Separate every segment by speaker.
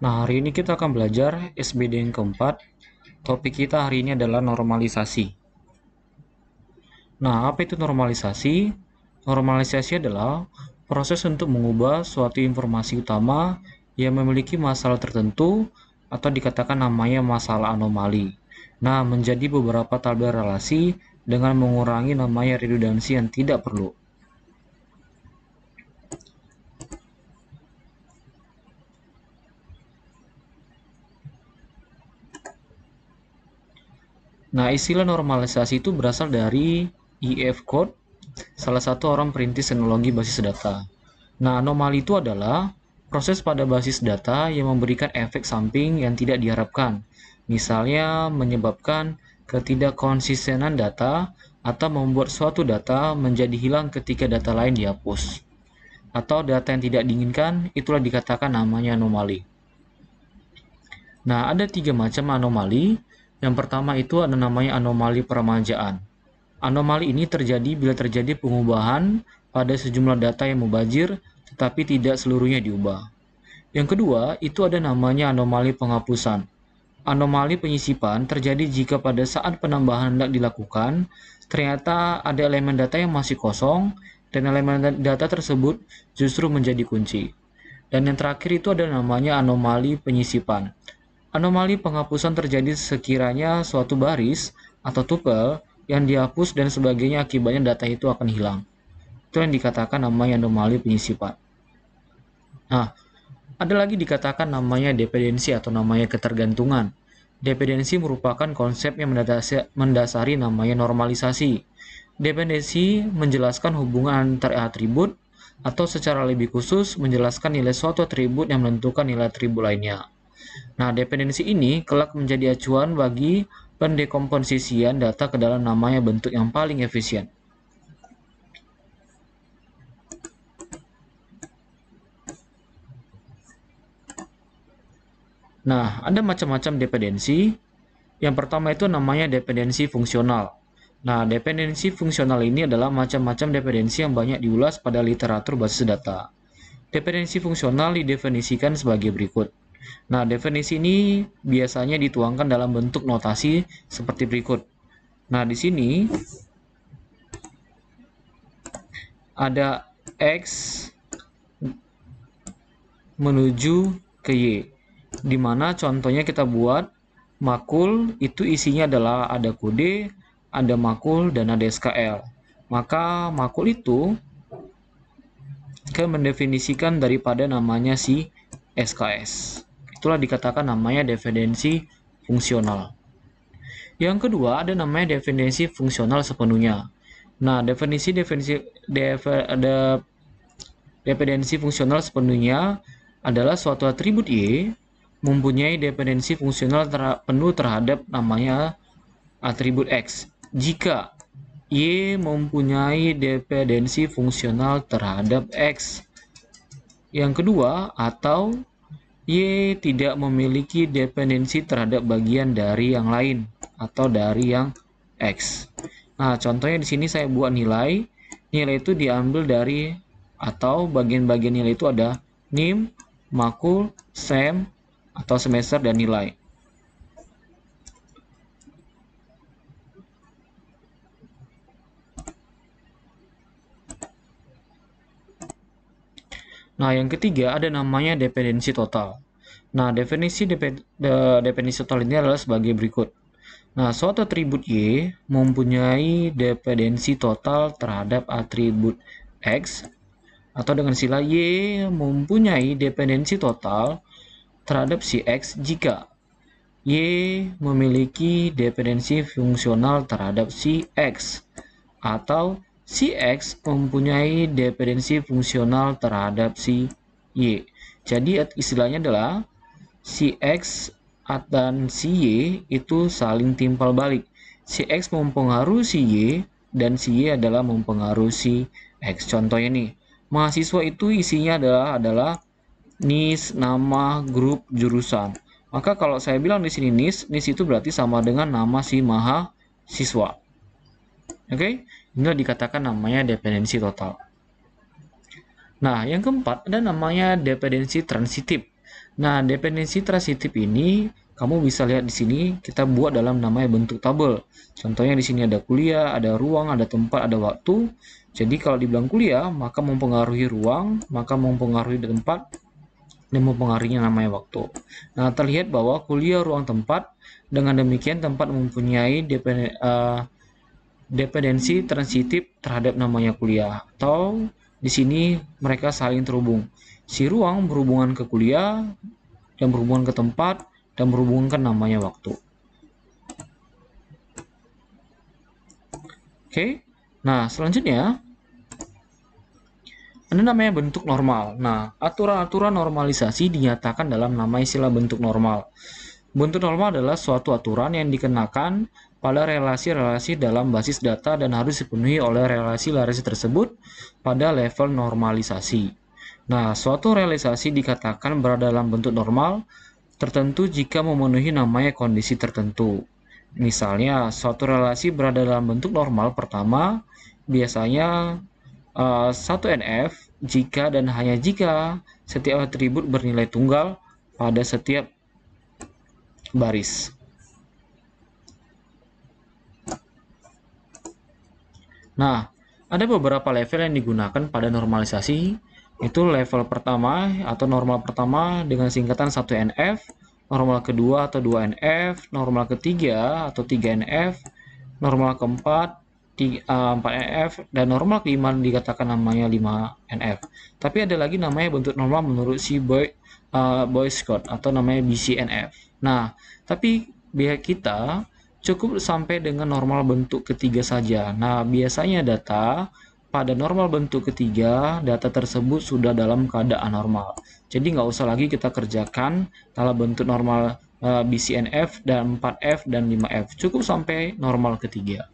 Speaker 1: Nah, hari ini kita akan belajar SBD yang keempat. Topik kita hari ini adalah normalisasi. Nah, apa itu normalisasi? Normalisasi adalah proses untuk mengubah suatu informasi utama yang memiliki masalah tertentu atau dikatakan namanya masalah anomali. Nah, menjadi beberapa tabel relasi dengan mengurangi namanya redundansi yang tidak perlu. Nah, istilah normalisasi itu berasal dari E.F. Codd, salah satu orang perintis teknologi basis data. Nah, anomali itu adalah proses pada basis data yang memberikan efek samping yang tidak diharapkan. Misalnya, menyebabkan ketidakkonsistenan data atau membuat suatu data menjadi hilang ketika data lain dihapus. Atau data yang tidak diinginkan, itulah dikatakan namanya anomali. Nah, ada 3 macam anomali. Yang pertama itu ada namanya anomali peremajaan. Anomali ini terjadi bila terjadi pengubahan pada sejumlah data yang mubazir, tetapi tidak seluruhnya diubah. Yang kedua, itu ada namanya anomali penghapusan. Anomali penyisipan terjadi jika pada saat penambahan hendak dilakukan, ternyata ada elemen data yang masih kosong, dan elemen data tersebut justru menjadi kunci. Dan yang terakhir itu ada namanya anomali penyisipan. Anomali penghapusan terjadi sekiranya suatu baris atau tupel yang dihapus dan sebagainya, akibatnya data itu akan hilang. Itu yang dikatakan namanya anomali penyisipan. Nah, ada lagi dikatakan namanya dependensi atau namanya ketergantungan. Dependensi merupakan konsep yang mendasari namanya normalisasi. Dependensi menjelaskan hubungan antar atribut atau secara lebih khusus menjelaskan nilai suatu atribut yang menentukan nilai atribut lainnya. Nah, dependensi ini kelak menjadi acuan bagi pendekomposisian data ke dalam namanya bentuk yang paling efisien. Nah, ada macam-macam dependensi. Yang pertama itu namanya dependensi fungsional. Nah, dependensi fungsional ini adalah macam-macam dependensi yang banyak diulas pada literatur basis data. Dependensi fungsional didefinisikan sebagai berikut. Nah, definisi ini biasanya dituangkan dalam bentuk notasi seperti berikut. Nah, di sini ada X menuju ke Y, di mana contohnya kita buat makul itu isinya adalah ada kode, ada makul, dan ada SKL. Maka makul itu akan mendefinisikan daripada namanya si SKS. Itulah dikatakan namanya dependensi fungsional. Yang kedua ada namanya definisi fungsional sepenuhnya. Nah, dependensi fungsional sepenuhnya adalah suatu atribut Y mempunyai dependensi fungsional penuh terhadap namanya atribut X jika Y mempunyai dependensi fungsional terhadap X. Yang kedua, atau Y tidak memiliki dependensi terhadap bagian dari yang lain atau dari yang X. Nah, contohnya di sini saya buat nilai. Nilai itu diambil dari atau bagian-bagian nilai itu ada NIM, makul, SEM, atau semester, dan nilai. Nah, yang ketiga ada namanya dependensi total. Nah, definisi total ini adalah sebagai berikut. Nah, suatu atribut Y mempunyai dependensi total terhadap atribut X, atau dengan istilah Y mempunyai dependensi total terhadap si X jika Y memiliki dependensi fungsional terhadap si X, atau si X mempunyai dependensi fungsional terhadap si Y. Jadi istilahnya adalah si X dan si Y itu saling timpal balik. Si X mempengaruhi si Y dan si Y adalah mempengaruhi si X. Contohnya nih, mahasiswa itu isinya adalah NIS, nama, grup, jurusan. Maka kalau saya bilang di sini NIS itu berarti sama dengan nama si mahasiswa. Oke, inilah dikatakan namanya dependensi total. Nah, yang keempat ada namanya dependensi transitif. Nah, dependensi transitif ini kamu bisa lihat di sini kita buat dalam namanya bentuk tabel. Contohnya di sini ada kuliah, ada ruang, ada tempat, ada waktu. Jadi kalau dibilang kuliah, maka mempengaruhi ruang, maka mempengaruhi tempat, dan mempengaruhi namanya waktu. Nah, terlihat bahwa kuliah, ruang, tempat, dengan demikian tempat mempunyai dependensi transitif terhadap namanya kuliah, atau di sini mereka saling terhubung. Si ruang berhubungan ke kuliah dan berhubungan ke tempat dan berhubungan ke namanya waktu. Oke. Nah, selanjutnya ada namanya bentuk normal. Nah, aturan-aturan normalisasi dinyatakan dalam nama istilah bentuk normal. Bentuk normal adalah suatu aturan yang dikenakan pada relasi-relasi dalam basis data dan harus dipenuhi oleh relasi-relasi tersebut pada level normalisasi. Nah, suatu realisasi dikatakan berada dalam bentuk normal tertentu jika memenuhi namanya kondisi tertentu. Misalnya, suatu relasi berada dalam bentuk normal pertama biasanya 1NF jika dan hanya jika setiap atribut bernilai tunggal pada setiap baris. Nah, ada beberapa level yang digunakan pada normalisasi. Itu level pertama atau normal pertama dengan singkatan 1NF, normal kedua atau 2NF, normal ketiga atau 3NF, normal keempat 4NF, dan normal kelima dikatakan namanya 5NF. Tapi ada lagi namanya bentuk normal menurut si Boyce-Codd atau namanya BCNF. Nah, tapi biar kita cukup sampai dengan normal bentuk ketiga saja. Nah, biasanya data pada normal bentuk ketiga, data tersebut sudah dalam keadaan normal. Jadi nggak usah lagi kita kerjakan dalam bentuk normal BCNF dan 4F dan 5F. Cukup sampai normal ketiga.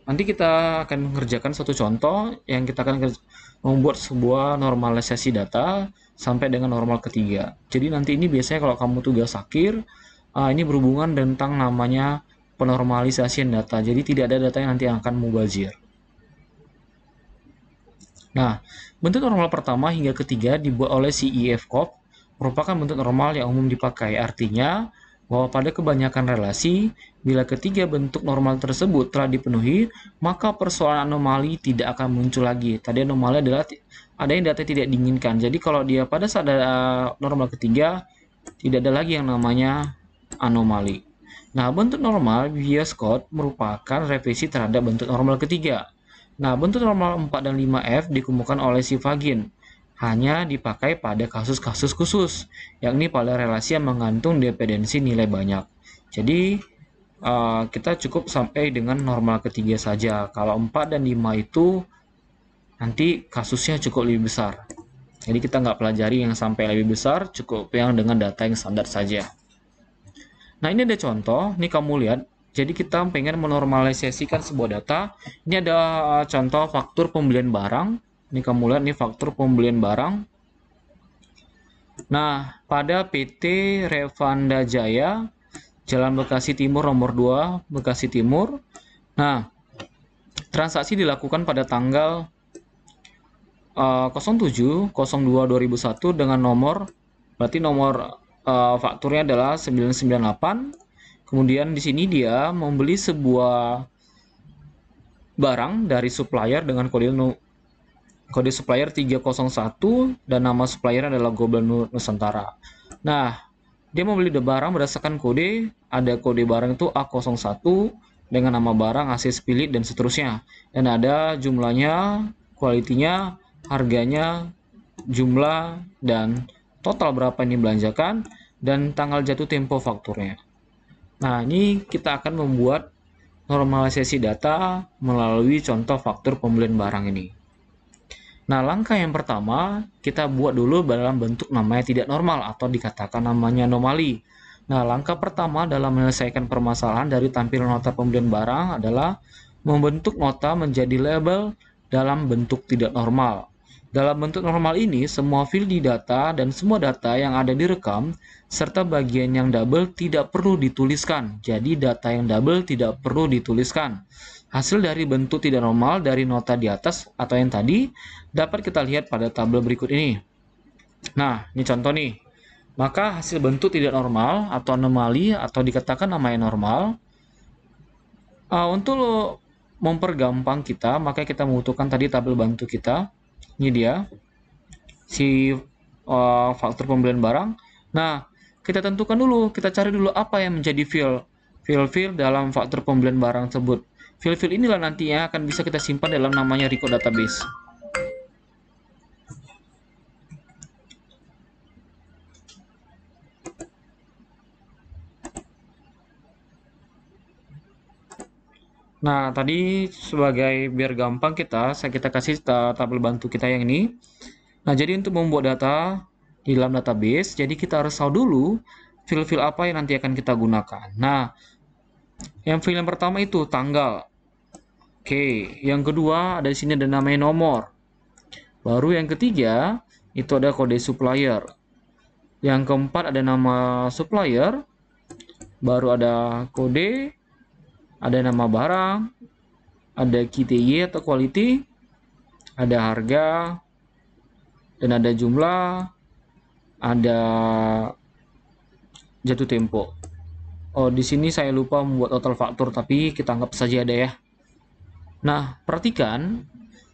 Speaker 1: Nanti kita akan mengerjakan suatu contoh yang kita akan membuat sebuah normalisasi data sampai dengan normal ketiga. Jadi nanti ini biasanya kalau kamu tugas akhir, ini berhubungan tentang namanya penormalisasian data. Jadi tidak ada data yang nanti akan mubazir. Nah, bentuk normal pertama hingga ketiga dibuat oleh CEF Cobb merupakan bentuk normal yang umum dipakai. Artinya bahwa pada kebanyakan relasi, bila ketiga bentuk normal tersebut telah dipenuhi, maka persoalan anomali tidak akan muncul lagi. Tadi anomali adalah ada yang data tidak diinginkan. Jadi kalau dia pada saat normal ketiga, tidak ada lagi yang namanya anomali. Nah, bentuk normal Boyce-Codd merupakan revisi terhadap bentuk normal ketiga. Nah, bentuk normal 4 dan 5F dikumpulkan oleh si Fagin. Hanya dipakai pada kasus-kasus khusus, yakni pada relasi yang menggantung dependensi nilai banyak. Jadi, kita cukup sampai dengan normal ketiga saja. Kalau 4 dan 5 itu nanti kasusnya cukup lebih besar. Jadi kita nggak pelajari yang sampai lebih besar, cukup yang dengan data yang standar saja. Nah, ini ada contoh, nih kamu lihat. Jadi kita pengen menormalisasikan sebuah data. Ini ada contoh faktur pembelian barang. Ini kamu lihat nih faktur pembelian barang. Nah, pada PT Revanda Jaya, Jalan Bekasi Timur nomor 2, Bekasi Timur. Nah, transaksi dilakukan pada tanggal 07/02/2001 dengan nomor, berarti nomor fakturnya adalah 998. Kemudian di sini dia membeli sebuah barang dari supplier dengan kode supplier 301 dan nama supplier adalah Gobel Nusantara. Nah, dia membeli barang berdasarkan kode, ada kode barang itu A01 dengan nama barang, AC Spirit dan seterusnya. Dan ada jumlahnya, kualitinya, harganya, jumlah, dan total berapa ini belanjakan, dan tanggal jatuh tempo fakturnya. Nah, ini kita akan membuat normalisasi data melalui contoh faktur pembelian barang ini. Nah, langkah yang pertama, kita buat dulu dalam bentuk namanya tidak normal atau dikatakan namanya anomali. Nah, langkah pertama dalam menyelesaikan permasalahan dari tampilan nota pembelian barang adalah membentuk nota menjadi label dalam bentuk tidak normal. Dalam bentuk normal ini, semua field di data dan semua data yang ada direkam, serta bagian yang double tidak perlu dituliskan. Jadi data yang double tidak perlu dituliskan. Hasil dari bentuk tidak normal dari nota di atas atau yang tadi dapat kita lihat pada tabel berikut ini. Nah, ini contoh nih. maka hasil bentuk tidak normal atau anomali atau dikatakan namanya normal. Untuk mempergampang kita, maka kita membutuhkan tadi tabel bantu kita. Ini dia si faktor pembelian barang. Nah, kita tentukan dulu, kita cari dulu apa yang menjadi field dalam faktor pembelian barang tersebut. Field inilah nantinya akan bisa kita simpan dalam namanya record database. Nah, tadi sebagai biar gampang kita kasih tabel bantu kita yang ini. Nah, jadi untuk membuat data di dalam database, jadi kita harus tahu dulu field apa yang nanti akan kita gunakan. Nah, yang field yang pertama itu tanggal. Oke, yang kedua ada di sini ada namanya nomor. Baru yang ketiga itu ada kode supplier. Yang keempat ada nama supplier. Baru ada kode, ada nama barang, ada KTY atau quality, ada harga, dan ada jumlah, ada jatuh tempo. Oh, di sini saya lupa membuat total faktur, tapi kita anggap saja ada ya. Nah, perhatikan,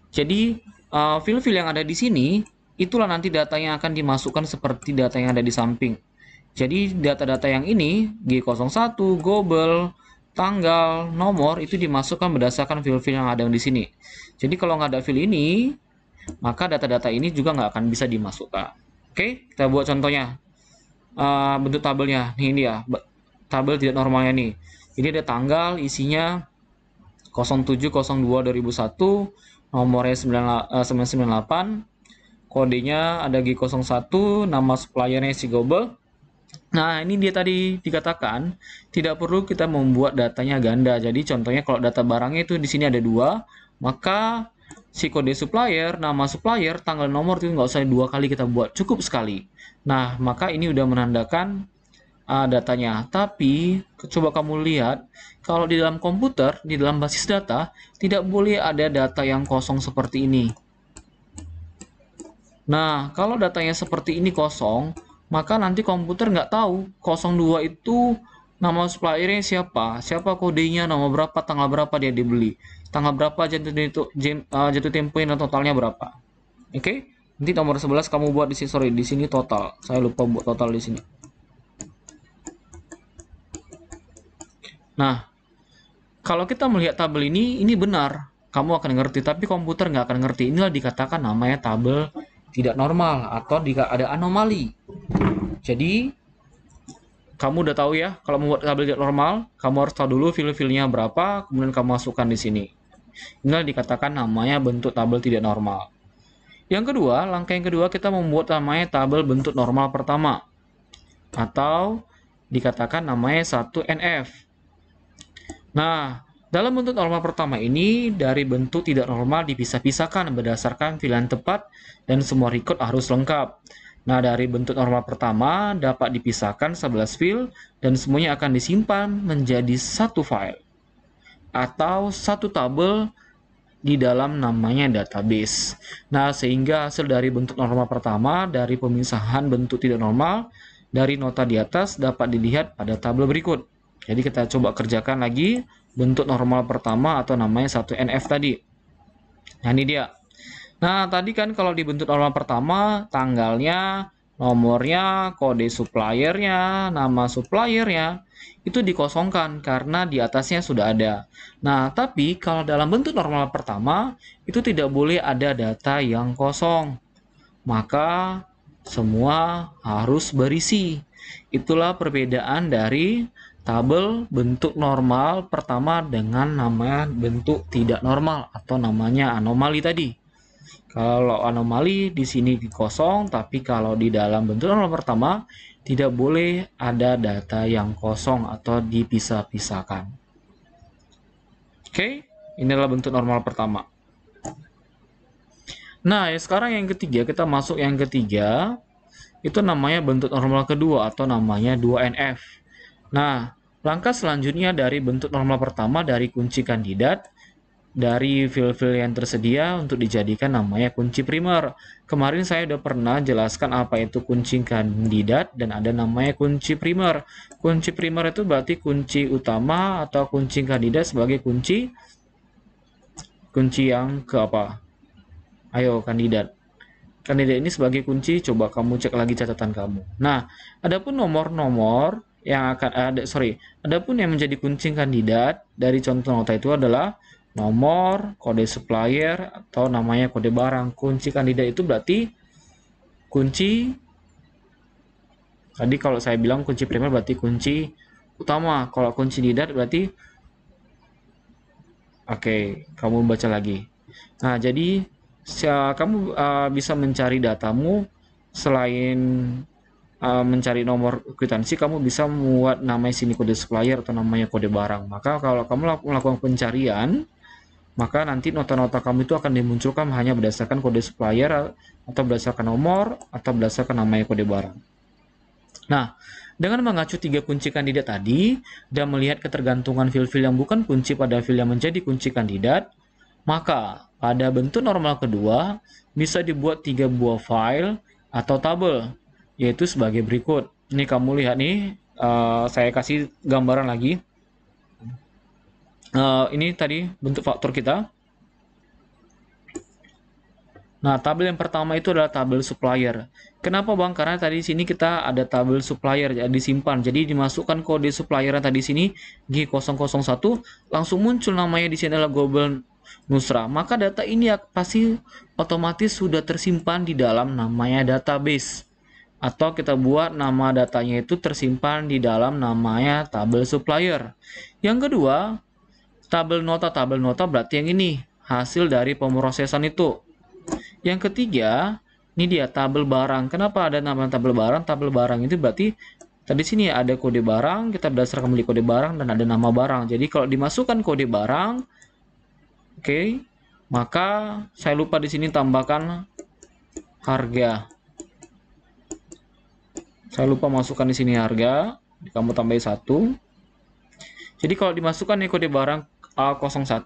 Speaker 1: jadi field-field yang ada di sini, itulah nanti data yang akan dimasukkan seperti data yang ada di samping. Jadi data-data yang ini, G01, Gobel, tanggal, nomor, itu dimasukkan berdasarkan field-field yang ada di sini. Jadi kalau nggak ada field ini, maka data-data ini juga nggak akan bisa dimasukkan. Oke, kita buat contohnya. Bentuk tabelnya, ini ya, tabel tidak normalnya nih. Jadi ada tanggal, isinya 07/02/2001, nomornya 998, kodenya ada G01, nama suppliernya si Gobel. Nah, ini dia tadi dikatakan tidak perlu kita membuat datanya ganda. Jadi contohnya kalau data barangnya itu di sini ada 2, maka si kode supplier, nama supplier, tanggal, nomor itu nggak usah 2 kali kita buat, cukup sekali. Nah, maka ini udah menandakan datanya. Tapi coba kamu lihat, kalau di dalam komputer, di dalam basis data, tidak boleh ada data yang kosong seperti ini. Nah, kalau datanya seperti ini kosong, maka nanti komputer nggak tahu 02 itu nama suppliernya siapa kodenya, nomor berapa, tanggal berapa dia dibeli, tanggal berapa jatuh tempo dan totalnya berapa. Oke? Nanti nomor 11 kamu buat di sini, sorry, di sini total. Saya lupa buat total di sini. Nah, kalau kita melihat tabel ini benar, kamu akan ngerti, tapi komputer nggak akan ngerti. Inilah dikatakan namanya tabel tidak normal atau ada anomali. Jadi, kamu udah tahu ya, kalau membuat tabel tidak normal, kamu harus tahu dulu field-fieldnya berapa, kemudian kamu masukkan di sini. Inilah dikatakan namanya bentuk tabel tidak normal. Yang kedua, langkah yang kedua kita membuat namanya tabel bentuk normal pertama, atau dikatakan namanya 1NF. Nah, dalam bentuk normal pertama ini, dari bentuk tidak normal dipisah-pisahkan berdasarkan pilihan tepat dan semua record harus lengkap. Nah, dari bentuk normal pertama dapat dipisahkan 11 field dan semuanya akan disimpan menjadi satu file atau satu tabel di dalam namanya database. Nah, sehingga hasil dari bentuk normal pertama dari pemisahan bentuk tidak normal dari nota di atas dapat dilihat pada tabel berikut. Jadi kita coba kerjakan lagi bentuk normal pertama atau namanya 1NF tadi. Nah, ini dia. Nah, tadi kan kalau di bentuk normal pertama, tanggalnya, nomornya, kode suppliernya, nama suppliernya, itu dikosongkan karena di atasnya sudah ada. Nah, tapi kalau dalam bentuk normal pertama, itu tidak boleh ada data yang kosong. Maka semua harus berisi. Itulah perbedaan dari tabel bentuk normal pertama dengan nama bentuk tidak normal atau namanya anomali tadi. Kalau anomali di sini kosong, tapi kalau di dalam bentuk normal pertama tidak boleh ada data yang kosong atau dipisah-pisahkan. Oke, inilah bentuk normal pertama. Nah, sekarang yang ketiga, kita masuk yang ketiga, itu namanya bentuk normal kedua atau namanya 2NF. Nah, langkah selanjutnya dari bentuk normal pertama dari kunci kandidat, dari field-field yang tersedia untuk dijadikan namanya kunci primer. Kemarin saya udah pernah jelaskan apa itu kunci kandidat dan ada namanya kunci primer. Kunci primer itu berarti kunci utama atau kunci kandidat sebagai kunci yang ke apa? Ayo kandidat. Kandidat ini sebagai kunci, coba kamu cek lagi catatan kamu. Nah, adapun nomor-nomor yang akan adapun yang menjadi kunci kandidat dari contoh nota itu adalah nomor, kode supplier, atau namanya kode barang. Kunci kandidat itu berarti kunci, tadi kalau saya bilang kunci primer berarti kunci utama. Kalau kunci kandidat berarti, oke, kamu baca lagi. Nah, jadi kamu bisa mencari datamu selain mencari nomor kwitansi, kamu bisa membuat namanya sini kode supplier atau namanya kode barang. Maka kalau kamu melakukan pencarian, maka nanti nota-nota kamu itu akan dimunculkan hanya berdasarkan kode supplier atau berdasarkan nomor atau berdasarkan namanya kode barang. Nah, dengan mengacu 3 kunci kandidat tadi dan melihat ketergantungan field-field yang bukan kunci pada field yang menjadi kunci kandidat, maka pada bentuk normal kedua bisa dibuat 3 buah file atau tabel, yaitu sebagai berikut. Ini kamu lihat nih, saya kasih gambaran lagi. Ini tadi bentuk faktor kita. Nah, tabel yang pertama itu adalah tabel supplier. Kenapa Bang? Karena tadi di sini kita ada tabel supplier ya, disimpan. Jadi dimasukkan kode supplier yang tadi sini G001, langsung muncul namanya di sini adalah Global Nusra. Maka data ini pasti otomatis sudah tersimpan di dalam namanya database. Atau kita buat nama datanya itu tersimpan di dalam namanya tabel supplier. Yang kedua, tabel nota berarti yang ini, hasil dari pemrosesan itu. Yang ketiga, ini dia tabel barang. Kenapa ada nama tabel barang? Tabel barang itu berarti tadi sini ada kode barang, kita berdasarkan beli kode barang dan ada nama barang. Jadi kalau dimasukkan kode barang, oke, maka saya lupa di sini tambahkan harga. Saya lupa masukkan di sini harga, kamu tambahin 1. Jadi kalau dimasukkan nih kode barang A01,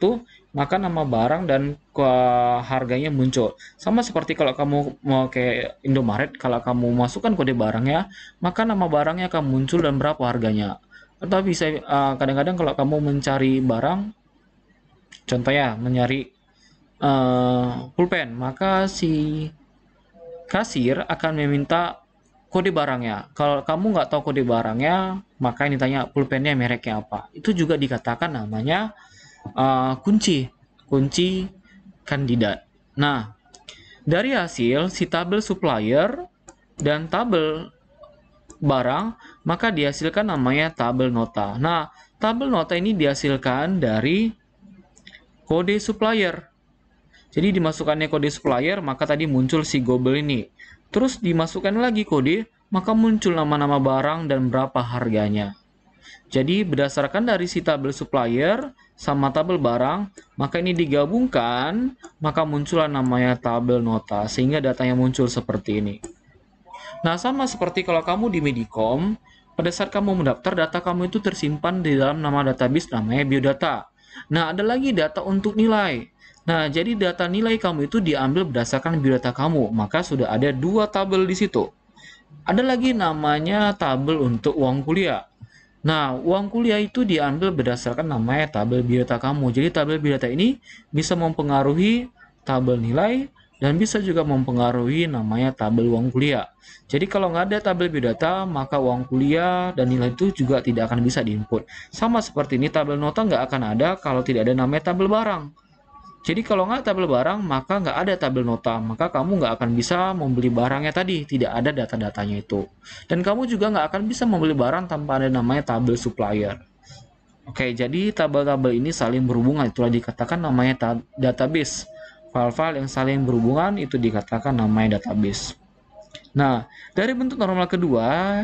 Speaker 1: maka nama barang dan harganya muncul. Sama seperti kalau kamu mau kayak Indomaret, kalau kamu masukkan kode barangnya, maka nama barangnya akan muncul dan berapa harganya. Atau bisa kadang-kadang kalau kamu mencari barang, contohnya mencari pulpen, maka si kasir akan meminta kode barangnya. Kalau kamu nggak tahu kode barangnya, maka ini tanya pulpennya mereknya apa. Itu juga dikatakan namanya kunci kandidat. Nah, dari hasil si tabel supplier dan tabel barang, maka dihasilkan namanya tabel nota. Nah, tabel nota ini dihasilkan dari kode supplier. Jadi dimasukkannya kode supplier, maka tadi muncul si global ini. Terus dimasukkan lagi kode, maka muncul nama-nama barang dan berapa harganya. Jadi berdasarkan dari si tabel supplier sama tabel barang, maka ini digabungkan, maka muncullah namanya tabel nota, sehingga datanya muncul seperti ini. Nah, sama seperti kalau kamu di Medicom, pada saat kamu mendaftar, data kamu itu tersimpan di dalam nama database namanya biodata. Nah, ada lagi data untuk nilai. Nah, jadi data nilai kamu itu diambil berdasarkan biodata kamu, maka sudah ada 2 tabel di situ. Ada lagi namanya tabel untuk uang kuliah. Nah, uang kuliah itu diambil berdasarkan namanya tabel biodata kamu. Jadi tabel biodata ini bisa mempengaruhi tabel nilai dan bisa juga mempengaruhi namanya tabel uang kuliah. Jadi kalau nggak ada tabel biodata, maka uang kuliah dan nilai itu juga tidak akan bisa diinput. Sama seperti ini, tabel nota nggak akan ada kalau tidak ada namanya tabel barang. Jadi kalau nggak tabel barang, maka nggak ada tabel nota. Maka kamu nggak akan bisa membeli barangnya tadi. Tidak ada data-datanya itu. Dan kamu juga nggak akan bisa membeli barang tanpa ada namanya tabel supplier. Oke, jadi tabel-tabel ini saling berhubungan. Itulah dikatakan namanya database. File-file yang saling berhubungan itu dikatakan namanya database. Nah, dari bentuk normal kedua,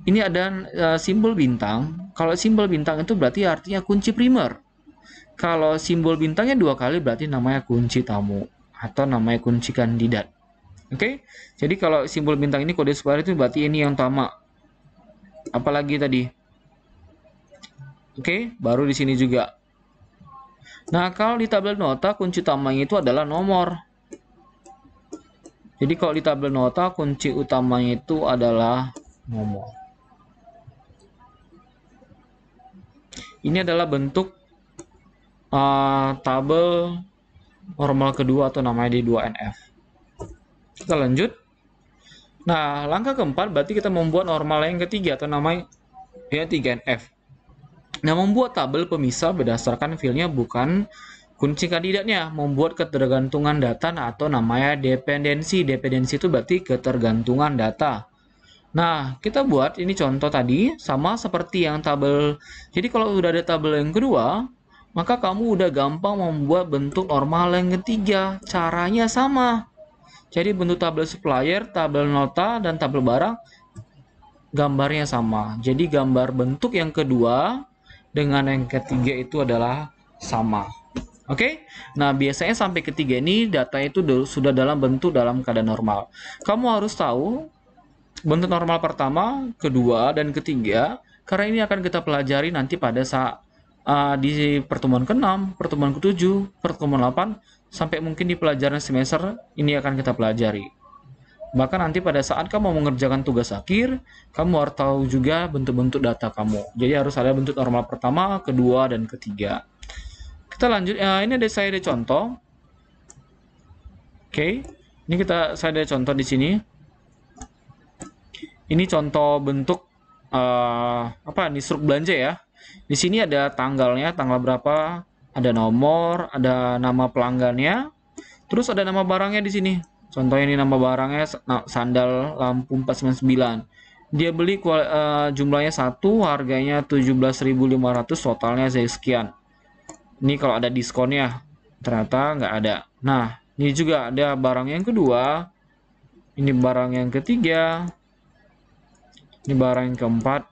Speaker 1: ini ada simbol bintang. Kalau simbol bintang itu berarti artinya kunci primer. Kalau simbol bintangnya 2 kali berarti namanya kunci tamu atau namanya kunci kandidat. Oke? Jadi kalau simbol bintang ini kode supplier itu berarti ini yang utama. Apalagi tadi? Oke, baru di sini juga. Nah, kalau di tabel nota, kunci utamanya itu adalah nomor. Jadi kalau di tabel nota, kunci utamanya itu adalah nomor. Ini adalah bentuk tabel normal kedua atau namanya D2NF. Kita lanjut. Nah, langkah keempat berarti kita membuat normal yang ketiga atau namanya D3NF. Nah, membuat tabel pemisah berdasarkan filenya bukan kunci kandidatnya, membuat ketergantungan data atau namanya dependensi. Dependensi itu berarti ketergantungan data. Nah, kita buat ini contoh tadi sama seperti yang tabel. Jadi kalau udah ada tabel yang kedua, maka kamu udah gampang membuat bentuk normal yang ketiga. Caranya sama. Jadi bentuk tabel supplier, tabel nota, dan tabel barang gambarnya sama. Jadi gambar bentuk yang kedua dengan yang ketiga itu adalah sama. Oke? Nah, biasanya sampai ketiga ini data itu sudah dalam bentuk dalam keadaan normal. Kamu harus tahu bentuk normal pertama, kedua, dan ketiga, karena ini akan kita pelajari nanti pada saat di pertemuan ke-6, pertemuan ke-7, pertemuan 8, sampai mungkin di pelajaran semester ini akan kita pelajari. Bahkan nanti pada saat kamu mengerjakan tugas akhir, kamu harus tahu juga bentuk-bentuk data kamu. Jadi harus ada bentuk normal pertama, kedua, dan ketiga. Kita lanjut. Ini saya ada contoh. Oke, ini saya ada contoh di sini. Ini contoh bentuk ini struk belanja ya. Di sini ada tanggalnya, tanggal berapa, ada nomor, ada nama pelanggannya, terus ada nama barangnya di sini. Contohnya ini nama barangnya sandal lampu 499. Dia beli jumlahnya 1, harganya 17.500, totalnya sekian. Ini kalau ada diskonnya, ternyata nggak ada. Nah, ini juga ada barang yang kedua, ini barang yang ketiga, ini barang yang keempat,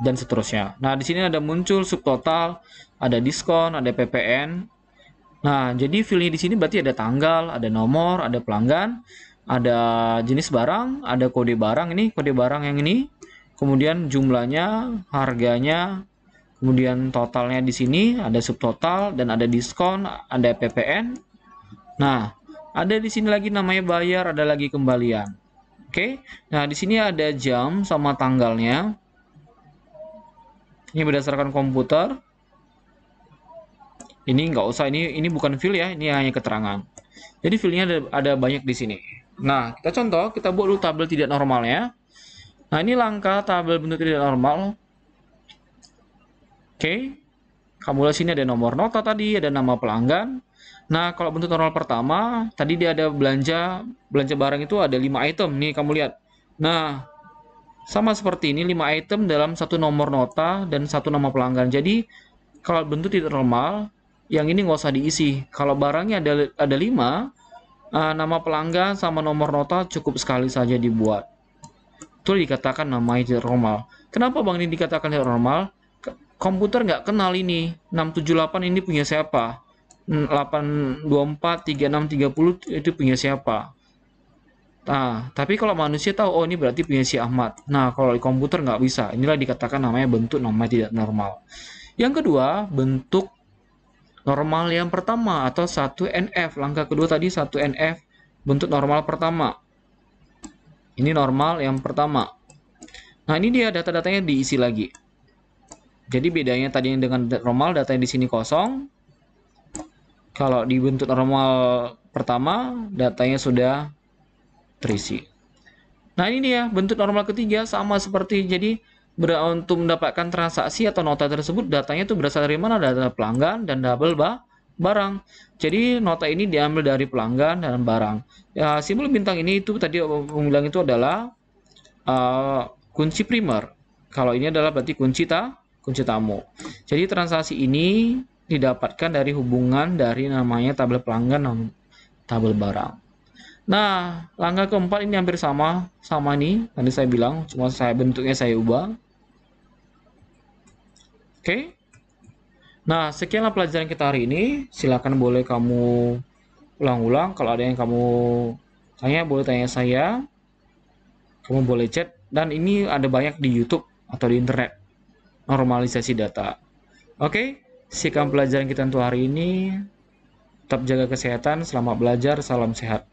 Speaker 1: dan seterusnya. Nah, di sini ada muncul subtotal, ada diskon, ada PPN. Nah, jadi filenya di sini berarti ada tanggal, ada nomor, ada pelanggan, ada jenis barang, ada kode barang. Ini kode barang yang ini, kemudian jumlahnya, harganya, kemudian totalnya di sini, ada subtotal, dan ada diskon, ada PPN. Nah, ada di sini lagi namanya bayar, ada lagi kembalian. Oke, nah di sini ada jam sama tanggalnya. Ini berdasarkan komputer. Ini nggak usah, ini bukan fil ya, ini hanya keterangan. Jadi filnya ada banyak di sini. Nah, kita contoh, kita buat dulu tabel tidak normalnya. Nah, ini langkah tabel bentuk tidak normal. Oke, kamu lihat sini ada nomor nota tadi, ada nama pelanggan. Nah, kalau bentuk normal pertama, tadi dia ada belanja barang itu ada 5 item. Nih, kamu lihat. Nah, sama seperti ini, 5 item dalam satu nomor nota dan satu nama pelanggan. Jadi, kalau bentuk tidak normal, yang ini nggak usah diisi. Kalau barangnya ada 5, nama pelanggan sama nomor nota cukup sekali saja dibuat. Itu dikatakan namanya tidak normal. Kenapa Bang ini dikatakan tidak normal? Komputer nggak kenal ini. 678 ini punya siapa? 824, 36, 30 itu punya siapa? Nah, tapi kalau manusia tahu, oh ini berarti punya si Ahmad. Nah, kalau di komputer nggak bisa. Inilah dikatakan namanya bentuk namanya tidak normal. Yang kedua, bentuk normal yang pertama atau 1NF. Langkah kedua tadi 1NF, bentuk normal pertama. Ini normal yang pertama. Nah, ini dia data-datanya diisi lagi. Jadi bedanya tadi yang dengan normal, datanya di sini kosong. Kalau di bentuk normal pertama, datanya sudah terisi. Nah, ini dia bentuk normal ketiga sama seperti jadi untuk mendapatkan transaksi atau nota tersebut, datanya itu berasal dari mana? Data pelanggan dan double barang. Jadi nota ini diambil dari pelanggan dan barang. Ya, simbol bintang ini itu tadi aku bilang itu adalah kunci primer. Kalau ini adalah berarti kunci tamu. Jadi transaksi ini didapatkan dari hubungan dari namanya tabel pelanggan dan tabel barang. Nah, langkah keempat ini hampir sama nih. Tadi saya bilang, cuma bentuknya saya ubah. Oke. Nah, sekianlah pelajaran kita hari ini. Silakan boleh kamu ulang-ulang. Kalau ada yang kamu tanya, boleh tanya saya. Kamu boleh chat. Dan ini ada banyak di YouTube atau di internet. Normalisasi data. Oke. Sekian pelajaran kita untuk hari ini. Tetap jaga kesehatan, selamat belajar, salam sehat.